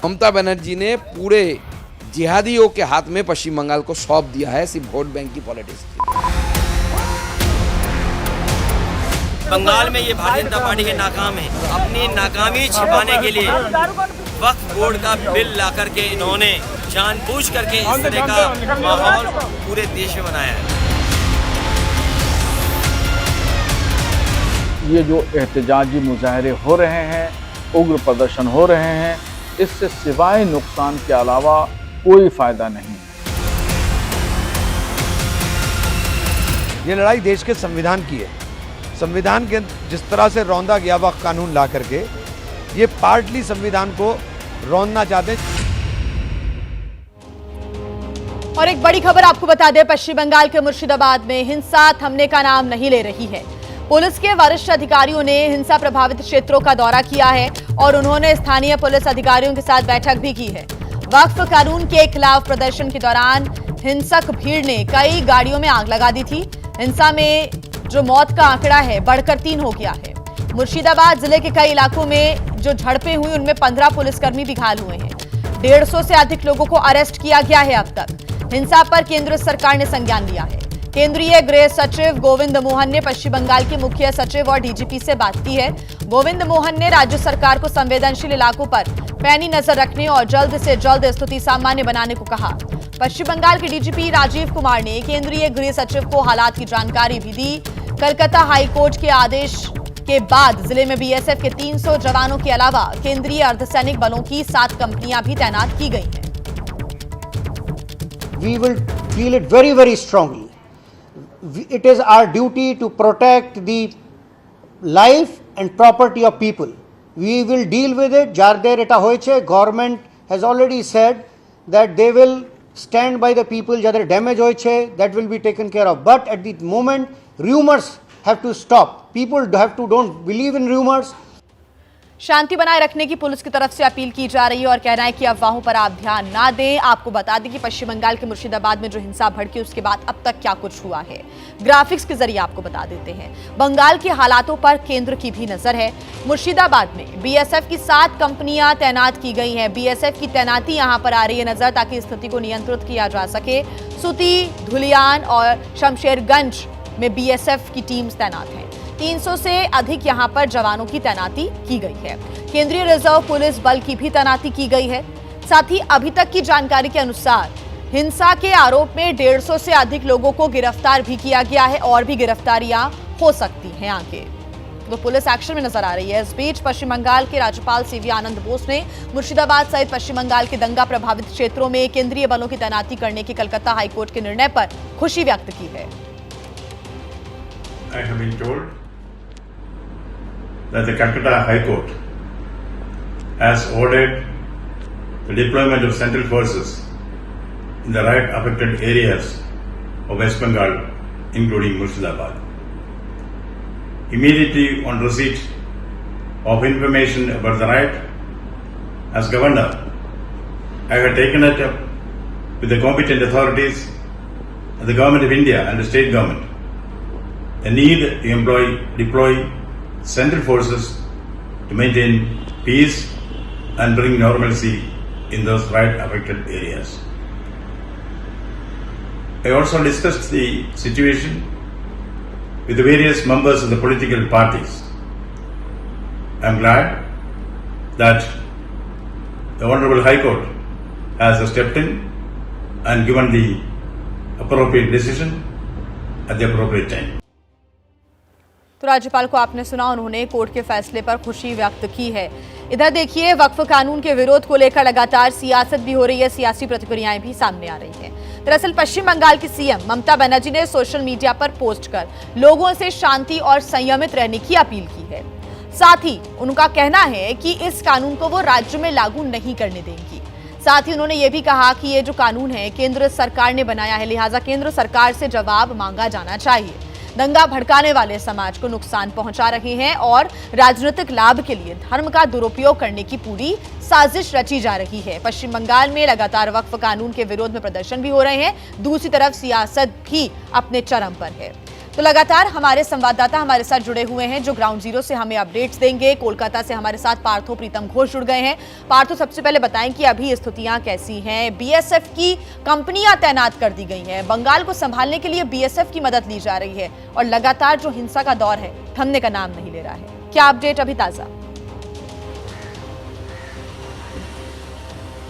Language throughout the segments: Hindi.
ममता बनर्जी ने पूरे जिहादियों के हाथ में पश्चिम बंगाल को सौंप दिया है, सिर्फ वोट बैंक की पॉलिटिक्स। बंगाल में ये भारतीय जनता पार्टी के नाकाम है। अपनी नाकामी छिपाने के लिए वक्फ बोर्ड का बिल ला करके इन्होंने जानबूझ करके इस तरह का माहौल पूरे देश में बनाया है। ये जो एहतजाजी मुजाहरे हो रहे हैं, उग्र प्रदर्शन हो रहे हैं, इससे सिवाय नुकसान के अलावा कोई फायदा नहीं। ये लड़ाई देश के संविधान की है। संविधान के जिस तरह से रौंदा गया वक्फ कानून ला करके, ये पार्टली संविधान को रौंदना चाहते हैं। और एक बड़ी खबर आपको बता दें, पश्चिम बंगाल के मुर्शिदाबाद में हिंसा थमने का नाम नहीं ले रही है। पुलिस के वरिष्ठ अधिकारियों ने हिंसा प्रभावित क्षेत्रों का दौरा किया है और उन्होंने स्थानीय पुलिस अधिकारियों के साथ बैठक भी की है। वक्फ कानून के खिलाफ प्रदर्शन के दौरान हिंसक भीड़ ने कई गाड़ियों में आग लगा दी थी। हिंसा में जो मौत का आंकड़ा है बढ़कर 3 हो गया है। मुर्शिदाबाद जिले के कई इलाकों में जो झड़पें हुई उनमें 15 पुलिसकर्मी भी घायल हुए हैं। 150 से अधिक लोगों को अरेस्ट किया गया है अब तक। हिंसा पर केंद्र सरकार ने संज्ञान लिया है। केंद्रीय गृह सचिव गोविंद मोहन ने पश्चिम बंगाल के मुख्य सचिव और डीजीपी से बात की है। गोविंद मोहन ने राज्य सरकार को संवेदनशील इलाकों पर पैनी नजर रखने और जल्द से जल्द स्थिति सामान्य बनाने को कहा। पश्चिम बंगाल के डीजीपी राजीव कुमार ने केंद्रीय गृह सचिव को हालात की जानकारी भी दी। कलकत्ता हाईकोर्ट के आदेश के बाद जिले में बीएसएफ के 300 जवानों के अलावा केंद्रीय अर्धसैनिक बलों की 7 कंपनियां भी तैनात की गई हैं। We will feel it very, very strongly. It is our duty to protect the life and property of people. We will deal with it. Jarder eta hoyeche. Government has already said that they will stand by the people. Jadar damage hoyeche, that will be taken care of. But at the moment, rumors have to stop. People don't believe in rumors. शांति बनाए रखने की पुलिस की तरफ से अपील की जा रही है और कहना है कि अफवाहों पर आप ध्यान ना दें। आपको बता दें कि पश्चिम बंगाल के मुर्शिदाबाद में जो हिंसा भड़की उसके बाद अब तक क्या कुछ हुआ है, ग्राफिक्स के जरिए आपको बता देते हैं। बंगाल के हालातों पर केंद्र की भी नजर है। मुर्शिदाबाद में बीएसएफ की 7 कंपनियां तैनात की गई हैं। बीएसएफ की तैनाती यहां पर आ रही है नजर, ताकि स्थिति को नियंत्रित किया जा सके। सुती, धुलियान और शमशेरगंज में बीएसएफ की टीम्स तैनात हैं। 300 से अधिक यहां पर जवानों की तैनाती की गई है। केंद्रीय रिजर्व पुलिस बल की भी तैनाती की गई है। साथ ही अभी तक की जानकारी के अनुसार हिंसा के आरोप में 150 से अधिक लोगों को गिरफ्तार भी किया गया है और भी गिरफ्तारियां हो सकती हैं आगे। तो पुलिस एक्शन में नजर आ रही है। इस बीच पश्चिम बंगाल के राज्यपाल सीवी आनंद बोस ने मुर्शिदाबाद सहित पश्चिम बंगाल के दंगा प्रभावित क्षेत्रों में केंद्रीय बलों की तैनाती करने के कलकत्ता हाईकोर्ट के निर्णय पर खुशी व्यक्त की है। I have been told that the Calcutta High Court has ordered the deployment of central forces in the riot affected areas of West Bengal, including Murshidabad. Immediately on receipt of information about the riot, as governor, I have taken it up with the competent authorities and the government of India and the state government the need to deploy central forces to maintain peace and bring normalcy in those riot affected areas. I also discussed the situation with the various members of the political parties. I am glad that the Honorable High Court has stepped in and given the appropriate decision at the appropriate time. तो राज्यपाल को आपने सुना, उन्होंने कोर्ट के फैसले पर खुशी व्यक्त की है। इधर देखिए, वक्फ कानून के विरोध को लेकर लगातार सियासत भी हो रही है, सियासी प्रतिक्रियाएं भी सामने आ रही हैं। दरअसल पश्चिम बंगाल की सीएम ममता बनर्जी ने सोशल मीडिया पर पोस्ट कर लोगों से शांति और संयमित रहने की अपील की है। साथ ही उनका कहना है कि इस कानून को वो राज्य में लागू नहीं करने देंगी। साथ ही उन्होंने ये भी कहा कि ये जो कानून है केंद्र सरकार ने बनाया है, लिहाजा केंद्र सरकार से जवाब मांगा जाना चाहिए। दंगा भड़काने वाले समाज को नुकसान पहुंचा रहे हैं और राजनीतिक लाभ के लिए धर्म का दुरुपयोग करने की पूरी साजिश रची जा रही है। पश्चिम बंगाल में लगातार वक्फ कानून के विरोध में प्रदर्शन भी हो रहे हैं, दूसरी तरफ सियासत भी अपने चरम पर है। तो लगातार हमारे संवाददाता हमारे साथ जुड़े हुए हैं जो ग्राउंड जीरो से हमें अपडेट्स देंगे। कोलकाता से हमारे साथ पार्थो प्रीतम घोष जुड़ गए हैं। पार्थो, सबसे पहले बताएं कि अभी स्थितियां कैसी हैं? बीएसएफ की कंपनियां तैनात कर दी गई हैं, बंगाल को संभालने के लिए बीएसएफ की मदद ली जा रही है और लगातार जो हिंसा का दौर है थमने का नाम नहीं ले रहा है। क्या अपडेट अभी ताजा?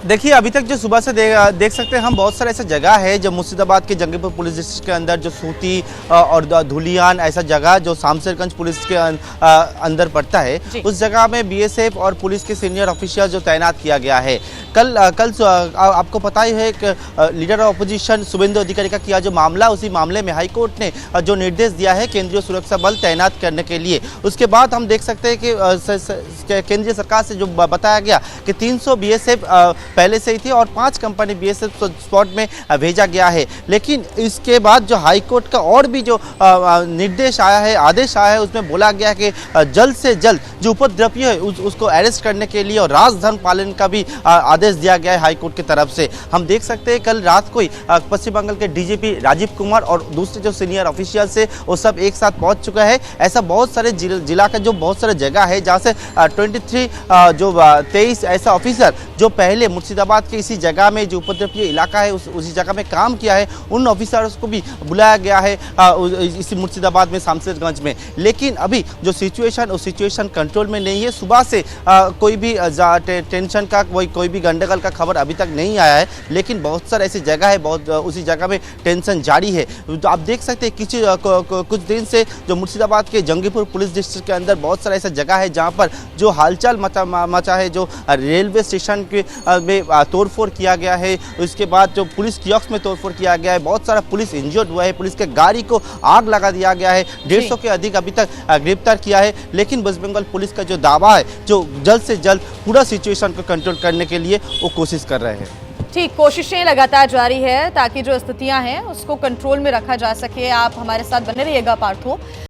देखिए, अभी तक जो सुबह से देख सकते हैं हम, बहुत सारे ऐसा जगह है जो मुर्शिदाबाद के जंगीपुर पुलिस डिस्ट्रिक्ट के अंदर, जो सूती और धुलियान ऐसा जगह जो शामशेरगंज पुलिस के अंदर पड़ता है, उस जगह में बीएसएफ और पुलिस के सीनियर ऑफिसर जो तैनात किया गया है। कल आपको पता ही है कि लीडर ऑफ अपोजिशन शुभेंदु अधिकारी का किया जो मामला, उसी मामले में हाईकोर्ट ने जो निर्देश दिया है केंद्रीय सुरक्षा बल तैनात करने के लिए। उसके बाद हम देख सकते हैं कि केंद्रीय सरकार से जो बताया गया कि 300 बीएसएफ पहले से ही थी और 5 कंपनी बीएसएफ स्पॉट में भेजा गया है। लेकिन इसके बाद जो हाईकोर्ट का और भी जो निर्देश आया है, आदेश आया है, उसमें बोला गया कि जल्द से जल्द जो उपद्रवी है उसको अरेस्ट करने के लिए और राजधर्म पालन का भी आदेश दिया गया है हाईकोर्ट की तरफ से। हम देख सकते हैं कल रात को ही पश्चिम बंगाल के डीजीपी राजीव कुमार और दूसरे जो सीनियर ऑफिशियल है वो सब एक साथ पहुंच चुका है। ऐसा बहुत सारे जिला का जो बहुत सारे जगह है जहाँ से 23 ऐसा ऑफिसर जो पहले मुर्शिदाबाद के इसी जगह में जो उपद्रवीय इलाका है उसी जगह में काम किया है, उन ऑफिसर्स को भी बुलाया गया है इसी मुर्शिदाबाद में शामशेरगंज में। लेकिन अभी जो सिचुएशन, वो सिचुएशन कंट्रोल में नहीं है। सुबह से कोई भी टेंशन का कोई भी गंडगोल का खबर अभी तक नहीं आया है, लेकिन बहुत सारे ऐसी जगह है, बहुत उसी जगह में टेंशन जारी है। तो आप देख सकते हैं कुछ दिन से जो मुर्शिदाबाद के जंगीपुर पुलिस डिस्ट्रिक्ट के अंदर बहुत सारा ऐसा जगह है जहाँ पर जो हालचाल मचा है, जो रेलवे स्टेशन के में तोड़फोड़ किया गया है, उसके बाद जो पुलिस कियोस्क में तोड़फोड़ किया गया है, बहुत सारा पुलिस इंजर्ड हुआ है, पुलिस के गाड़ी को आग लगा दिया गया है, 150 के अधिक अभी तक गिरफ्तार किया है। लेकिन वेस्ट बंगाल पुलिस का जो दावा है, जो जल्द से जल्द पूरा सिचुएशन को कंट्रोल करने के लिए वो कोशिश कर रहे हैं। ठीक, कोशिशें लगातार जारी है ताकि जो स्थितियां हैं उसको कंट्रोल में रखा जा सके। आप हमारे साथ बने रहिएगा पार्थो।